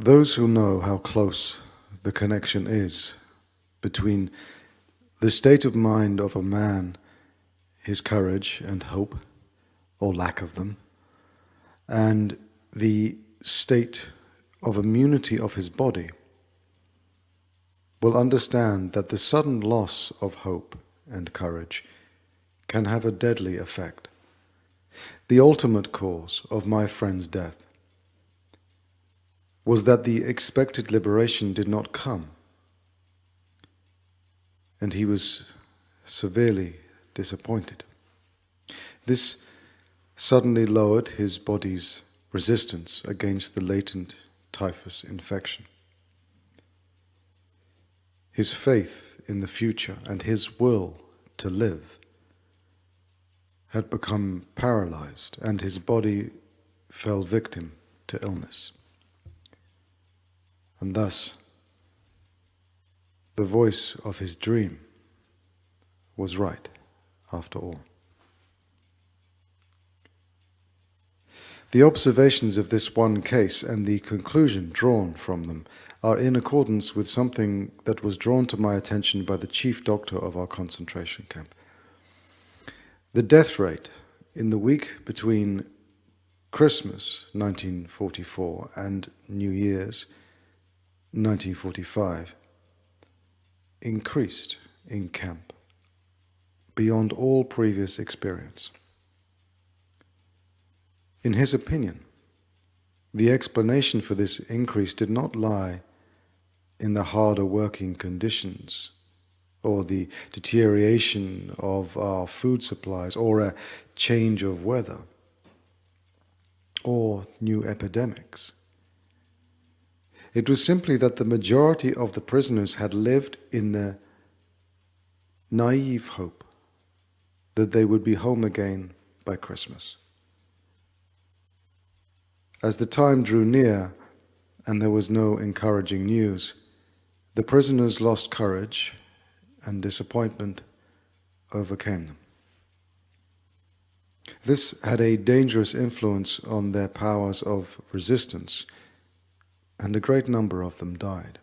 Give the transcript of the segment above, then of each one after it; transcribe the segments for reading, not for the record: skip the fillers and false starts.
Those who know how close the connection is between the state of mind of a man, his courage and hope, or lack of them, and the state of immunity of his body, will understand that the sudden loss of hope and courage can have a deadly effect. The ultimate cause of my friend's death was that the expected liberation did not come, and he was severely disappointed. This suddenly lowered his body's resistance against the latent typhus infection. His faith in the future and his will to live had become paralyzed, and his body fell victim to illness. And thus, the voice of his dream was right, after all. The observations of this one case and the conclusion drawn from them are in accordance with something that was drawn to my attention by the chief doctor of our concentration camp. The death rate in the week between Christmas 1944 and New Year's 1945 increased in camp beyond all previous experience. In his opinion, the explanation for this increase did not lie in the harder working conditions or the deterioration of our food supplies or a change of weather or new epidemics. It was simply that the majority of the prisoners had lived in the naive hope that they would be home again by Christmas. As the time drew near and there was no encouraging news, the prisoners lost courage and disappointment overcame them. This had a dangerous influence on their powers of resistance, and a great number of them died.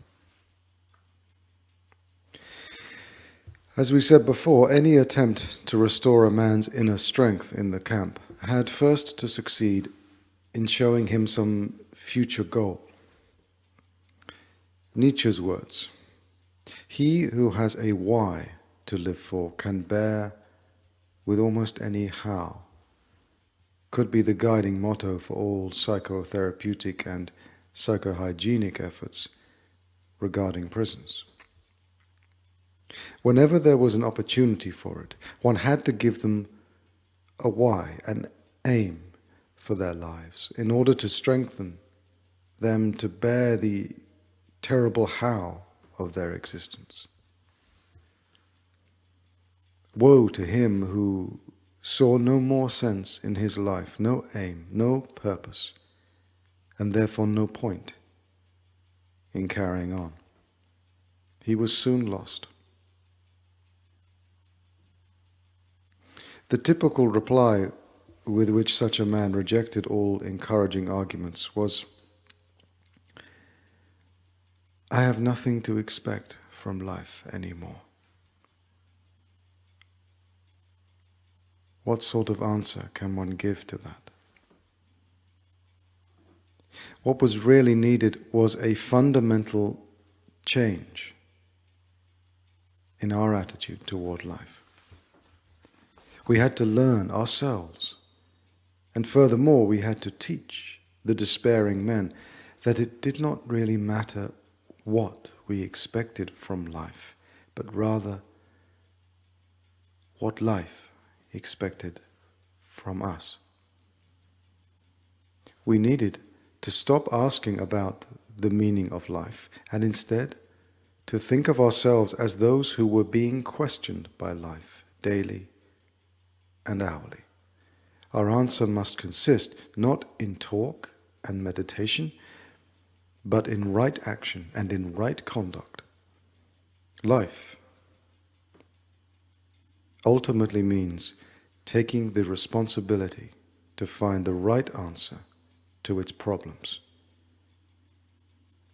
As we said before, any attempt to restore a man's inner strength in the camp had first to succeed in showing him some future goal. Nietzsche's words, "He who has a why to live for can bear with almost any how," could be the guiding motto for all psychotherapeutic and psychohygienic efforts regarding prisons. Whenever there was an opportunity for it, one had to give them a why, an aim for their lives, in order to strengthen them to bear the terrible how of their existence. Woe to him who saw no more sense in his life, no aim, no purpose, and therefore no point in carrying on. He was soon lost. The typical reply with which such a man rejected all encouraging arguments was, "I have nothing to expect from life anymore." What sort of answer can one give to that? What was really needed was a fundamental change in our attitude toward life. We had to learn ourselves, and furthermore we had to teach the despairing men that it did not really matter what we expected from life, but rather what life expected from us. We needed to stop asking about the meaning of life and instead to think of ourselves as those who were being questioned by life daily and hourly. Our answer must consist not in talk and meditation, but in right action and in right conduct. Life ultimately means taking the responsibility to find the right answer to its problems.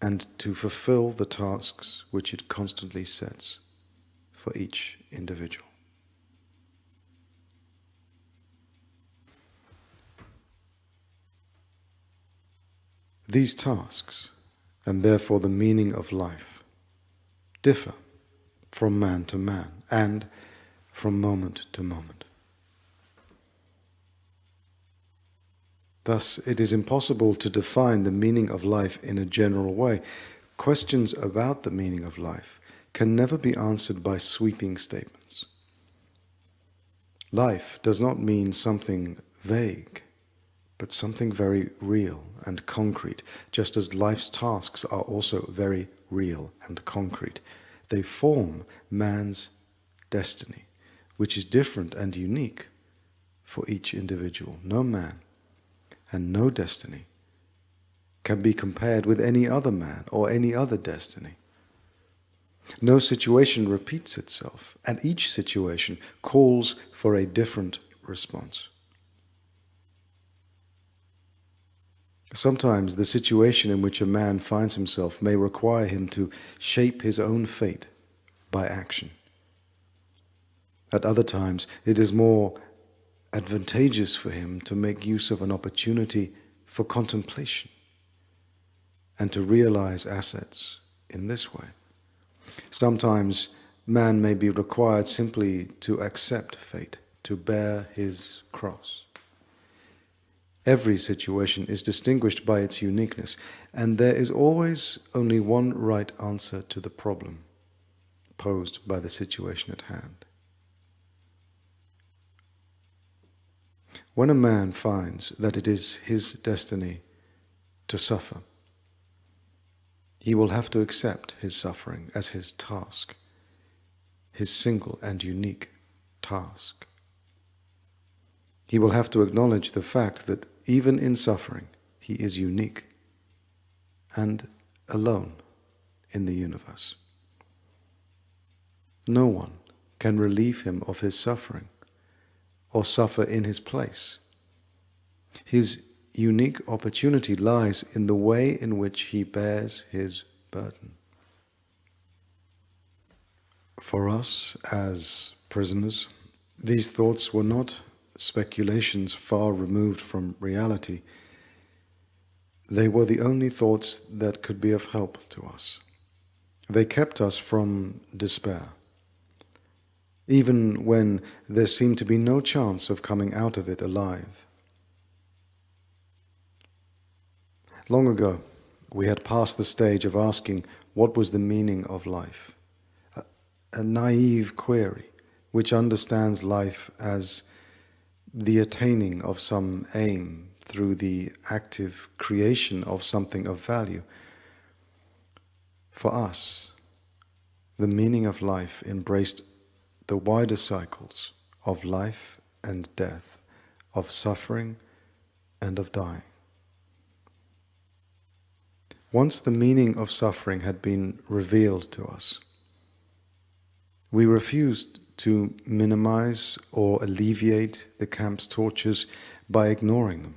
and to fulfill the tasks which it constantly sets for each individual. These tasks, and therefore the meaning of life, differ from man to man and from moment to moment. Thus, it is impossible to define the meaning of life in a general way. Questions about the meaning of life can never be answered by sweeping statements. Life does not mean something vague, but something very real and concrete, just as life's tasks are also very real and concrete. They form man's destiny, which is different and unique for each individual. No man and no destiny can be compared with any other man or any other destiny. No situation repeats itself, and each situation calls for a different response. Sometimes the situation in which a man finds himself may require him to shape his own fate by action. At other times, it is more advantageous for him to make use of an opportunity for contemplation and to realize assets in this way. Sometimes man may be required simply to accept fate, to bear his cross. Every situation is distinguished by its uniqueness, and there is always only one right answer to the problem posed by the situation at hand. When a man finds that it is his destiny to suffer, he will have to accept his suffering as his task, his single and unique task. He will have to acknowledge the fact that even in suffering, he is unique and alone in the universe. No one can relieve him of his suffering or suffer in his place. His unique opportunity lies in the way in which he bears his burden. For us as prisoners, these thoughts were not speculations far removed from reality. They were the only thoughts that could be of help to us. They kept us from despair, even when there seemed to be no chance of coming out of it alive. Long ago, we had passed the stage of asking what was the meaning of life, a naive query which understands life as the attaining of some aim through the active creation of something of value. For us, the meaning of life embraced the wider cycles of life and death, of suffering and of dying. Once the meaning of suffering had been revealed to us, we refused to minimize or alleviate the camp's tortures by ignoring them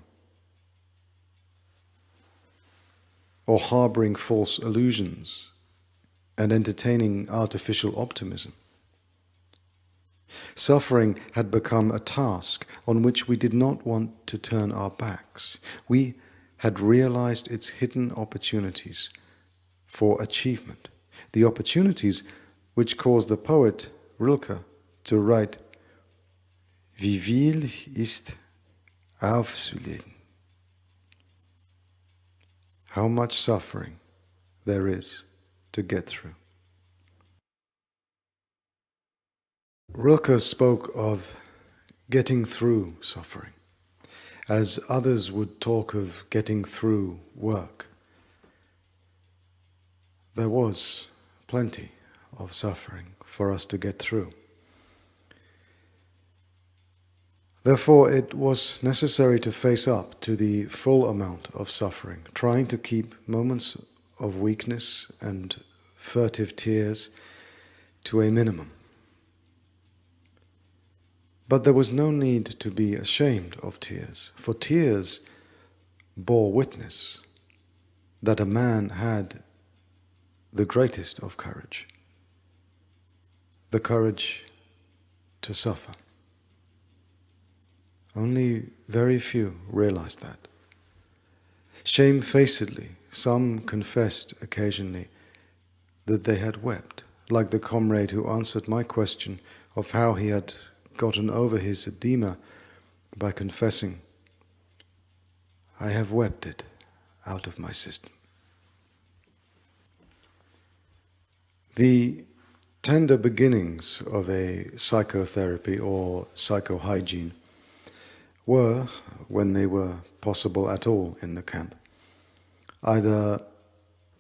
or harboring false illusions and entertaining artificial optimism. Suffering had become a task on which we did not want to turn our backs. We had realized its hidden opportunities for achievement, the opportunities which caused the poet Rilke to write, "Wie viel ist aufzulegen?" How much suffering there is to get through. Rilke spoke of getting through suffering, as others would talk of getting through work. There was plenty of suffering for us to get through. Therefore, it was necessary to face up to the full amount of suffering, trying to keep moments of weakness and furtive tears to a minimum. But there was no need to be ashamed of tears, for tears bore witness that a man had the greatest of courage, the courage to suffer. Only very few realize that. Shamefacedly, some confessed occasionally that they had wept, like the comrade who answered my question of how he had gotten over his edema by confessing, "I have wept it out of my system." The tender beginnings of a psychotherapy or psychohygiene were, when they were possible at all in the camp, either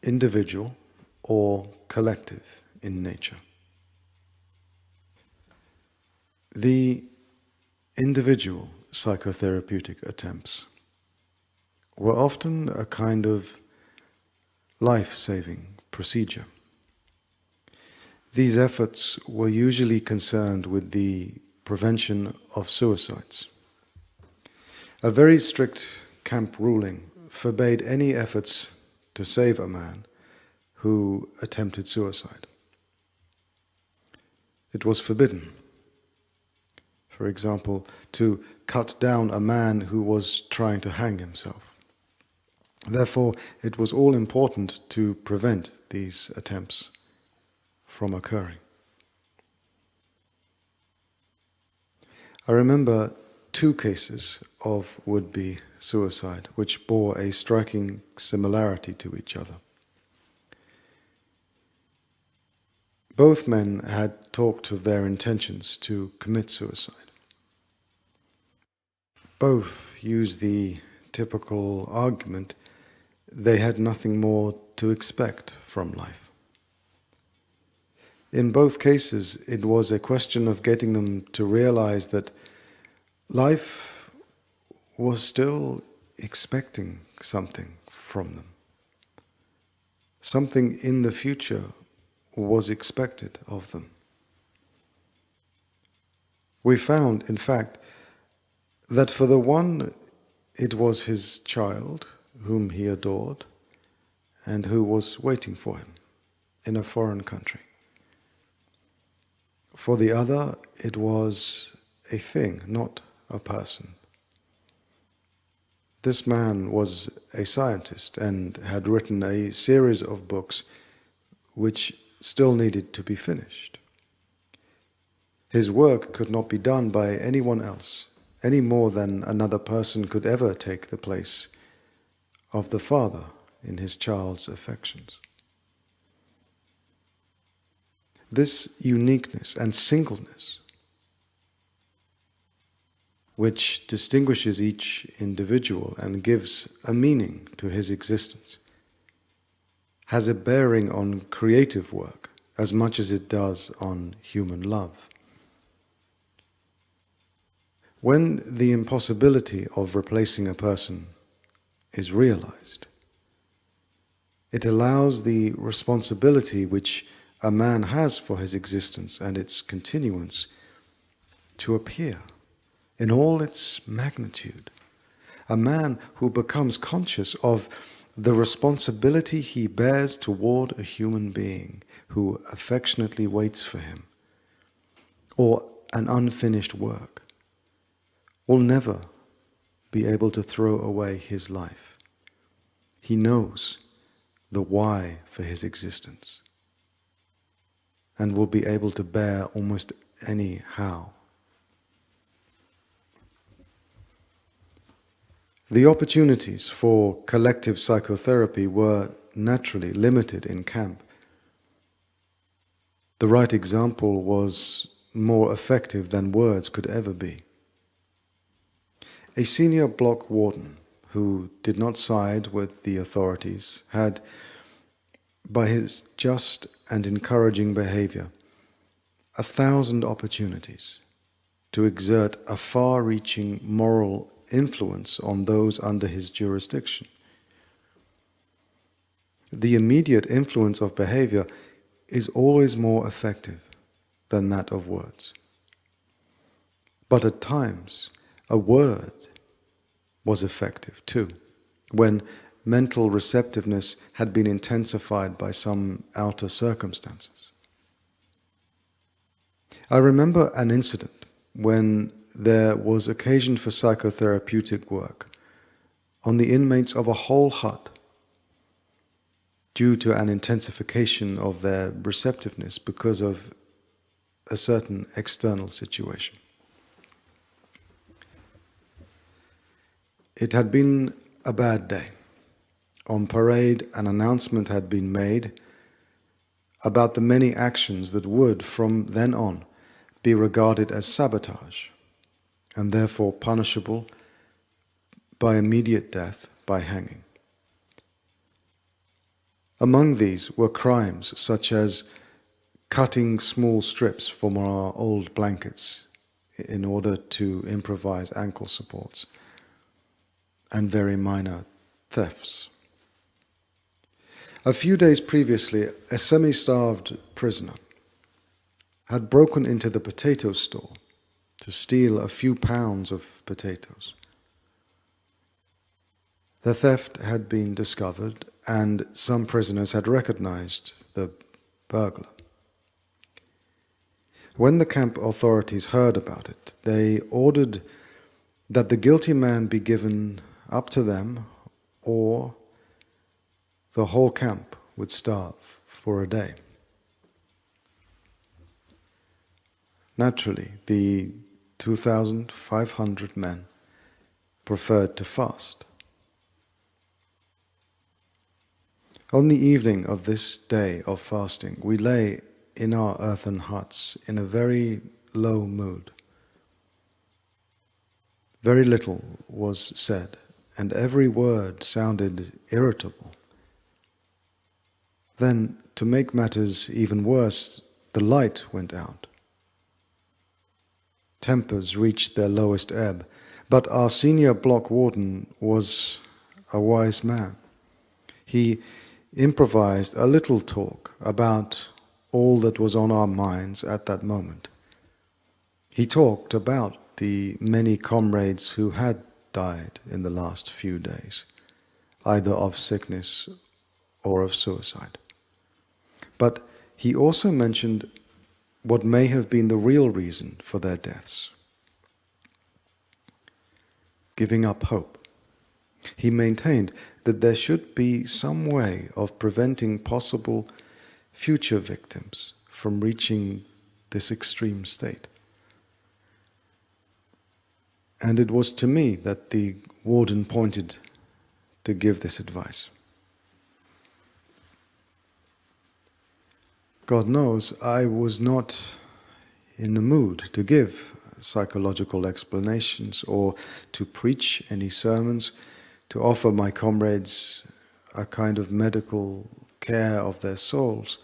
individual or collective in nature. The individual psychotherapeutic attempts were often a kind of life-saving procedure. These efforts were usually concerned with the prevention of suicides. A very strict camp ruling forbade any efforts to save a man who attempted suicide. It was forbidden, for example, to cut down a man who was trying to hang himself. Therefore, it was all important to prevent these attempts from occurring. I remember 2 cases of would-be suicide which bore a striking similarity to each other. Both men had talked of their intentions to commit suicide. Both used the typical argument they had nothing more to expect from life. In both cases, it was a question of getting them to realize that life was still expecting something from them. Something in the future was expected of them. We found, in fact, that for the one, it was his child whom he adored and who was waiting for him in a foreign country. For the other, it was a thing, not a person. This man was a scientist and had written a series of books which still needed to be finished. His work could not be done by anyone else, any more than another person could ever take the place of the father in his child's affections. This uniqueness and singleness, which distinguishes each individual and gives a meaning to his existence, has a bearing on creative work as much as it does on human love. When the impossibility of replacing a person is realized, it allows the responsibility which a man has for his existence and its continuance to appear in all its magnitude. A man who becomes conscious of the responsibility he bears toward a human being who affectionately waits for him, or an unfinished work, will never be able to throw away his life. He knows the why for his existence and will be able to bear almost any how. The opportunities for collective psychotherapy were naturally limited in camp. The right example was more effective than words could ever be. A senior block warden who did not side with the authorities had, by his just and encouraging behavior, 1,000 opportunities to exert a far-reaching moral influence on those under his jurisdiction. The immediate influence of behavior is always more effective than that of words. But at times, a word was effective too, when mental receptiveness had been intensified by some outer circumstances. I remember an incident when there was occasion for psychotherapeutic work on the inmates of a whole hut due to an intensification of their receptiveness because of a certain external situation. It had been a bad day. On parade, an announcement had been made about the many actions that would, from then on, be regarded as sabotage, and therefore punishable by immediate death by hanging. Among these were crimes such as cutting small strips from our old blankets in order to improvise ankle supports, and very minor thefts. A few days previously, a semi-starved prisoner had broken into the potato store to steal a few pounds of potatoes. The theft had been discovered, and some prisoners had recognized the burglar. When the camp authorities heard about it, they ordered that the guilty man be given up to them, or the whole camp would starve for a day. Naturally, the 2,500 men preferred to fast. On the evening of this day of fasting, we lay in our earthen huts in a very low mood. Very little was said, and every word sounded irritable. Then, to make matters even worse, the light went out. Tempers reached their lowest ebb, but our senior block warden was a wise man. He improvised a little talk about all that was on our minds at that moment. He talked about the many comrades who had died in the last few days, either of sickness or of suicide. But he also mentioned what may have been the real reason for their deaths: giving up hope. He maintained that there should be some way of preventing possible future victims from reaching this extreme state. And it was to me that the warden pointed to give this advice. God knows I was not in the mood to give psychological explanations or to preach any sermons, to offer my comrades a kind of medical care of their souls.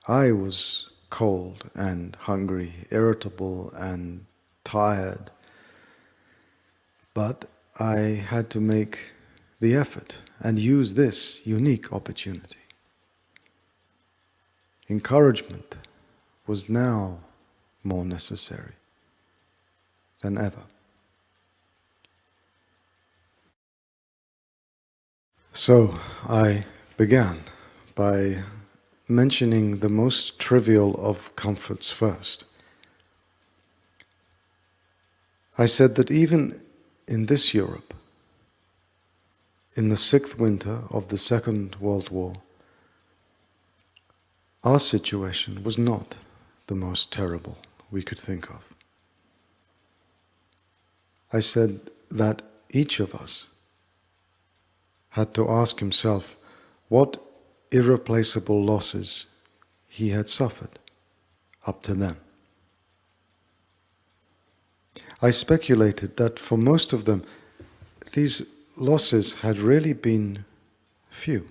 I was cold and hungry, irritable and tired, but I had to make the effort and use this unique opportunity. Encouragement was now more necessary than ever. So I began by mentioning the most trivial of comforts first. I said that even in this Europe, in the 6th winter of the Second World War, our situation was not the most terrible we could think of. I said that each of us had to ask himself what irreplaceable losses he had suffered up to then. I speculated that for most of them, these losses had really been few.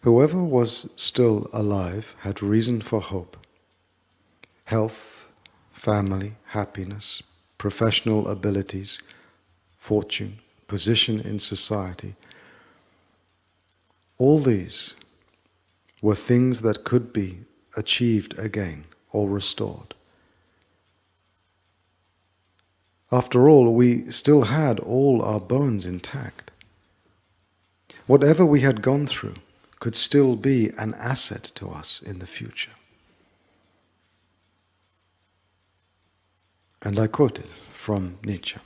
Whoever was still alive had reason for hope. Health, family, happiness, professional abilities, fortune, position in society. All these were things that could be achieved again or restored. After all, we still had all our bones intact. Whatever we had gone through could still be an asset to us in the future. And I quoted from Nietzsche.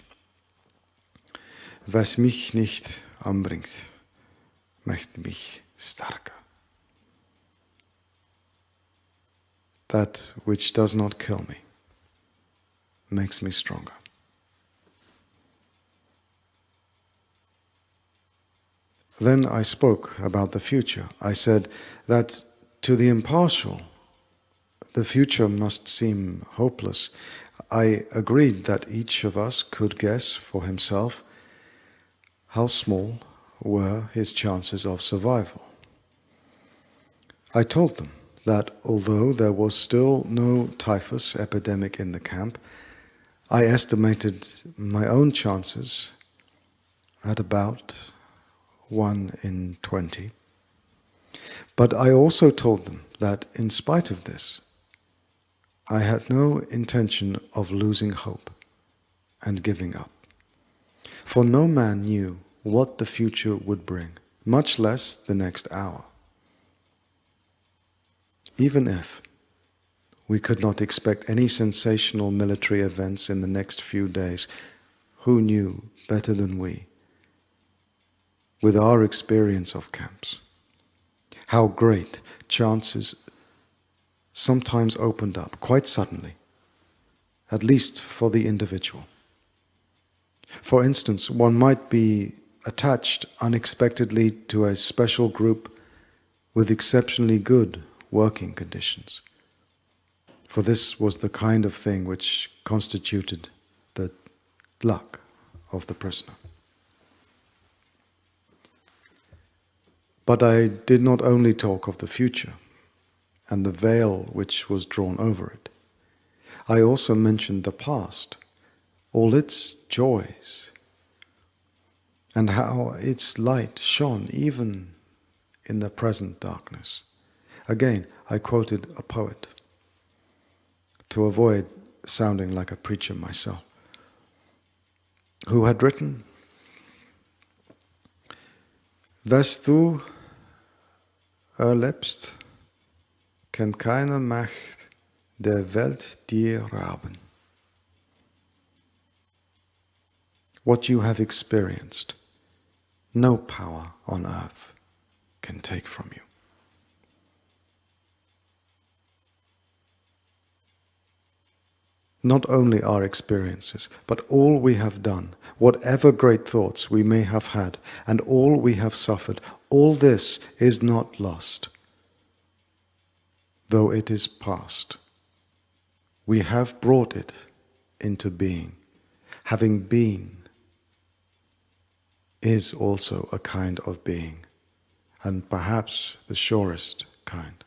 Was mich nicht umbringt, macht mich stärker. That which does not kill me makes me stronger. Then I spoke about the future. I said that to the impartial, the future must seem hopeless. I agreed that each of us could guess for himself how small were his chances of survival. I told them that although there was still no typhus epidemic in the camp, I estimated my own chances at about 1 in 20. But I also told them that in spite of this, I had no intention of losing hope and giving up. For no man knew what the future would bring, much less the next hour. Even if we could not expect any sensational military events in the next few days, who knew better than we, with our experience of camps, how great chances sometimes opened up quite suddenly, at least for the individual. For instance, one might be attached unexpectedly to a special group with exceptionally good working conditions. For this was the kind of thing which constituted the luck of the prisoner. But I did not only talk of the future and the veil which was drawn over it. I also mentioned the past, all its joys, and how its light shone even in the present darkness. Again, I quoted a poet to avoid sounding like a preacher myself, who had written, "Was du erlebst, kann keine Macht der Welt dir rauben." What you have experienced, no power on earth can take from you. Not only our experiences, but all we have done, whatever great thoughts we may have had, and all we have suffered, all this is not lost, though it is past. We have brought it into being. Having been is also a kind of being, and perhaps the surest kind.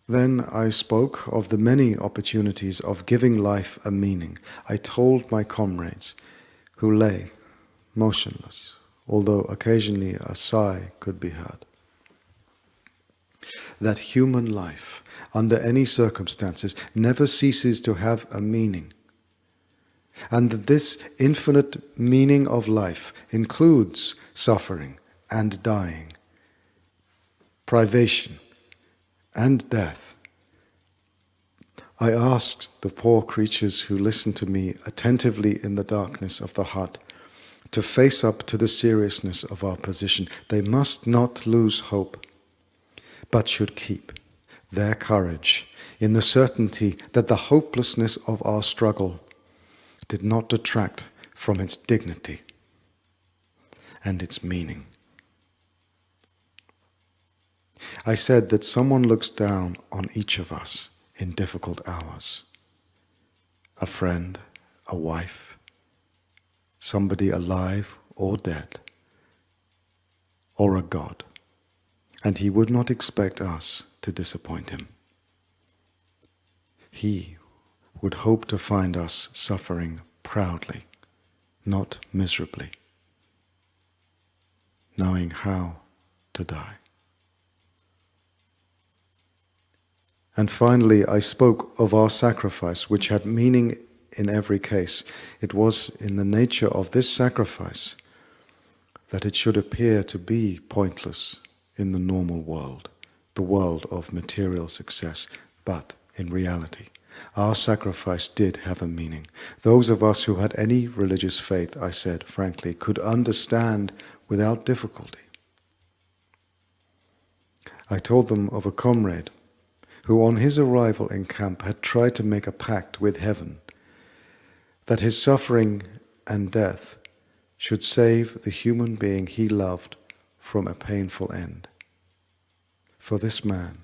Then I spoke of the many opportunities of giving life a meaning. I told my comrades, who lay motionless, although occasionally a sigh could be heard, that human life, under any circumstances, never ceases to have a meaning, and that this infinite meaning of life includes suffering and dying, privation and death. I asked the poor creatures who listened to me attentively in the darkness of the hut to face up to the seriousness of our position. They must not lose hope, but should keep their courage in the certainty that the hopelessness of our struggle did not detract from its dignity and its meaning. I said that someone looks down on each of us in difficult hours. A friend, a wife, somebody alive or dead, or a God, and he would not expect us to disappoint him. He would hope to find us suffering proudly, not miserably, knowing how to die. And finally, I spoke of our sacrifice, which had meaning in every case. It was in the nature of this sacrifice that it should appear to be pointless in the normal world, the world of material success. But in reality, our sacrifice did have a meaning. Those of us who had any religious faith, I said frankly, could understand without difficulty. I told them of a comrade who on his arrival in camp had tried to make a pact with heaven that his suffering and death should save the human being he loved from a painful end. For this man,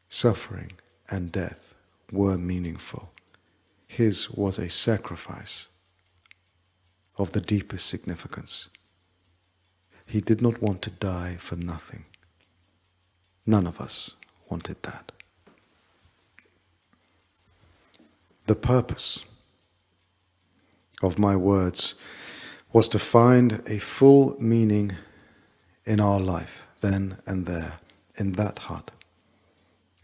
suffering and death were meaningful. His was a sacrifice of the deepest significance. He did not want to die for nothing. None of us wanted that. The purpose of my words was to find a full meaning in our life, then and there, in that hut,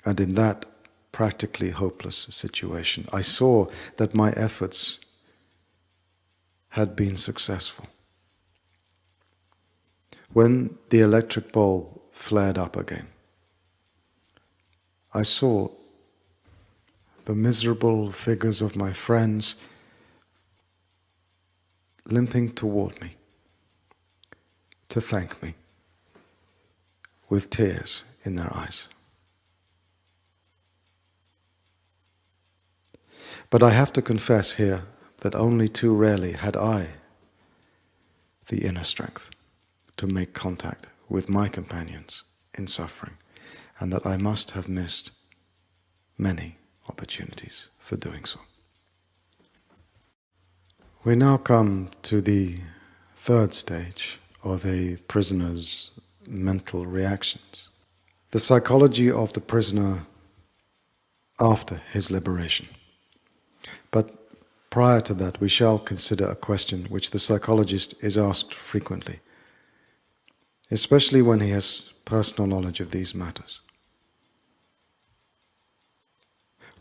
and in that practically hopeless situation. I saw that my efforts had been successful. When the electric bulb flared up again, I saw the miserable figures of my friends limping toward me to thank me with tears in their eyes. But I have to confess here that only too rarely had I the inner strength to make contact with my companions in suffering, and that I must have missed many opportunities for doing so. We now come to the third stage of a prisoner's mental reactions. The psychology of the prisoner after his liberation. But prior to that, we shall consider a question which the psychologist is asked frequently, especially when he has personal knowledge of these matters.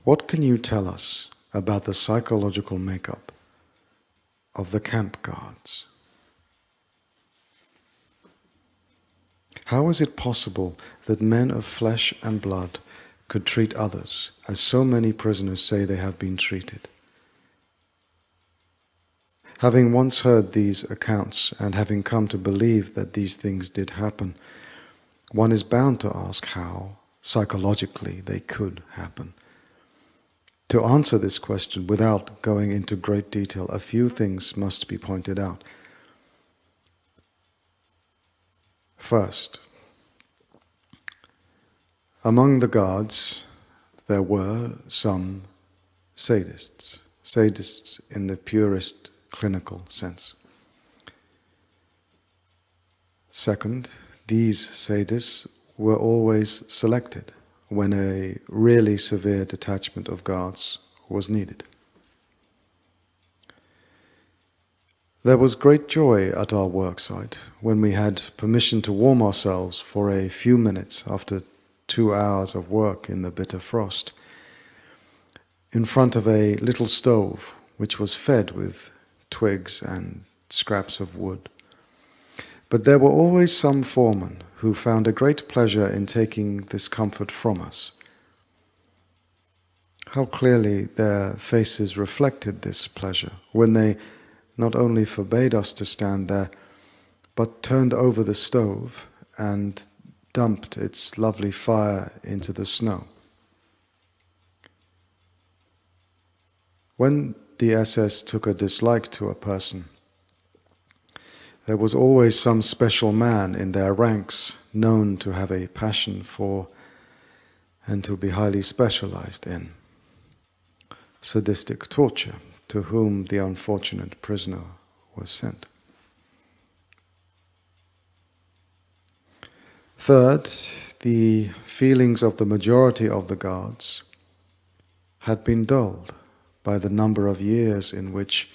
What can you tell us about the psychological makeup of the camp guards? How is it possible that men of flesh and blood could treat others as so many prisoners say they have been treated? Having once heard these accounts and having come to believe that these things did happen, one is bound to ask how, psychologically, they could happen. To answer this question without going into great detail, a few things must be pointed out. First, among the guards there were some sadists in the purest clinical sense. Second, these sadists were always selected when a really severe detachment of guards was needed. There was great joy at our worksite when we had permission to warm ourselves for a few minutes after 2 hours of work in the bitter frost, in front of a little stove which was fed with twigs and scraps of wood. But there were always some foremen who found a great pleasure in taking this comfort from us. How clearly their faces reflected this pleasure when they not only forbade us to stand there, but turned over the stove and dumped its lovely fire into the snow. When the SS took a dislike to a person, there was always some special man in their ranks known to have a passion for and to be highly specialized in sadistic torture, to whom the unfortunate prisoner was sent. Third, the feelings of the majority of the guards had been dulled by the number of years in which,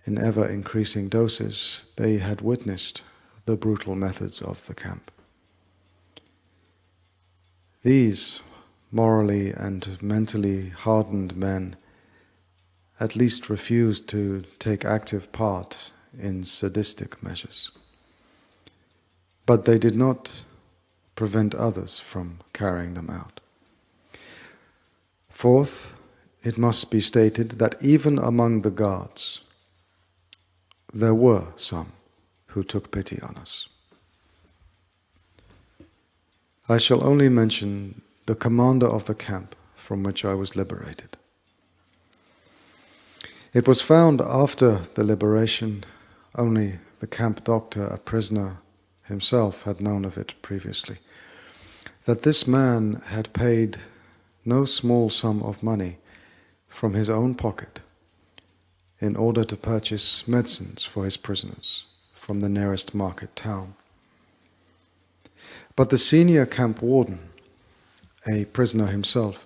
in ever-increasing doses, they had witnessed the brutal methods of the camp. These morally and mentally hardened men at least refused to take active part in sadistic measures. But they did not prevent others from carrying them out. Fourth, it must be stated that even among the gods, there were some who took pity on us. I shall only mention the commander of the camp from which I was liberated. It was found after the liberation, only the camp doctor, a prisoner himself, had known of it previously, that this man had paid no small sum of money from his own pocket in order to purchase medicines for his prisoners from the nearest market town. But the senior camp warden, a prisoner himself,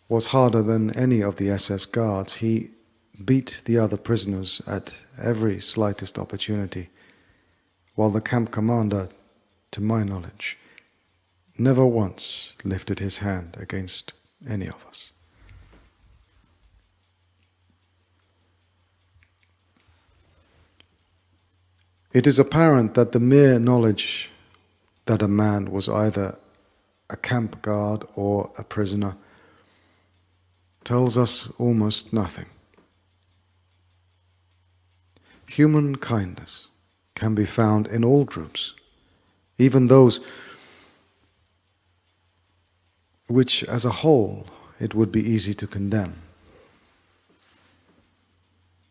was harder than any of the SS guards. He beat the other prisoners at every slightest opportunity, while the camp commander, to my knowledge, never once lifted his hand against any of us. It is apparent that the mere knowledge that a man was either a camp guard or a prisoner tells us almost nothing. Human kindness can be found in all groups, even those which as a whole it would be easy to condemn.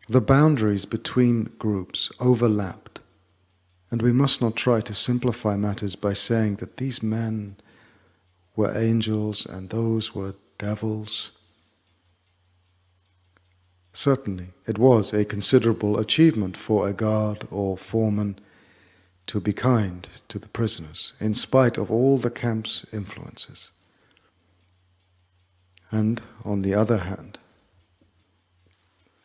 The boundaries between groups overlapped, and we must not try to simplify matters by saying that these men were angels and those were devils. Certainly, it was a considerable achievement for a guard or foreman to be kind to the prisoners, in spite of all the camp's influences. And, on the other hand,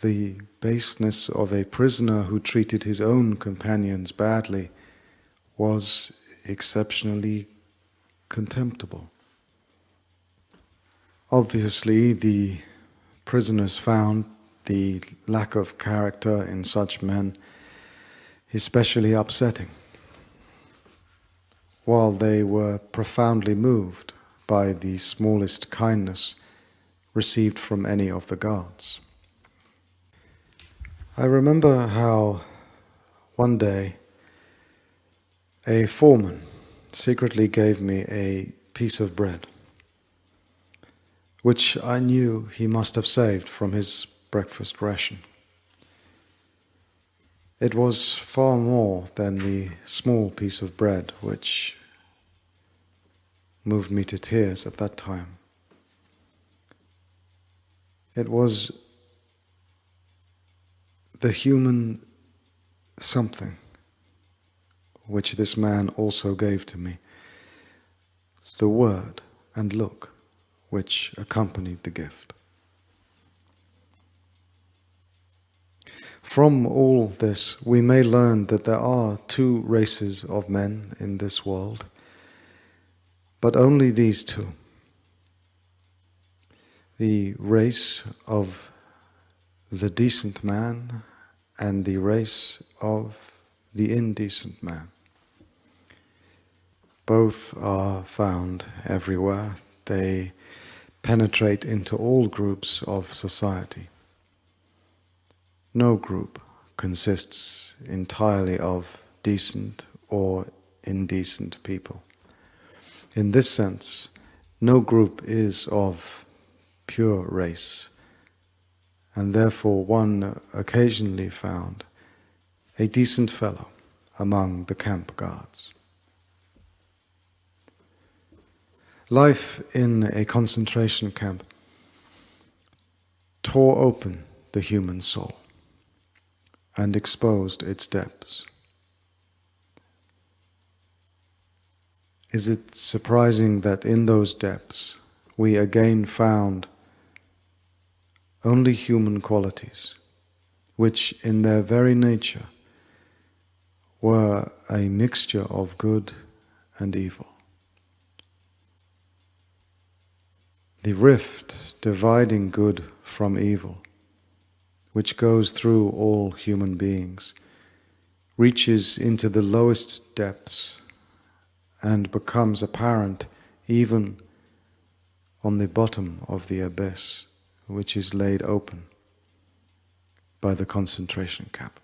the baseness of a prisoner who treated his own companions badly was exceptionally contemptible. Obviously, the prisoners found the lack of character in such men especially upsetting, while they were profoundly moved by the smallest kindness received from any of the guards. I remember how one day a foreman secretly gave me a piece of bread, which I knew he must have saved from his breakfast ration. It was far more than the small piece of bread which moved me to tears at that time. It was the human something which this man also gave to me, the word and look which accompanied the gift. From all this, we may learn that there are two races of men in this world, but only these two. The race of the decent man and the race of the indecent man. Both are found everywhere. They penetrate into all groups of society. No group consists entirely of decent or indecent people. In this sense, no group is of pure race, and therefore one occasionally found a decent fellow among the camp guards. Life in a concentration camp tore open the human soul and exposed its depths. Is it surprising that in those depths we again found only human qualities, which in their very nature were a mixture of good and evil? the rift dividing good from evil, which goes through all human beings, reaches into the lowest depths and becomes apparent even on the bottom of the abyss, which is laid open by the concentration camp.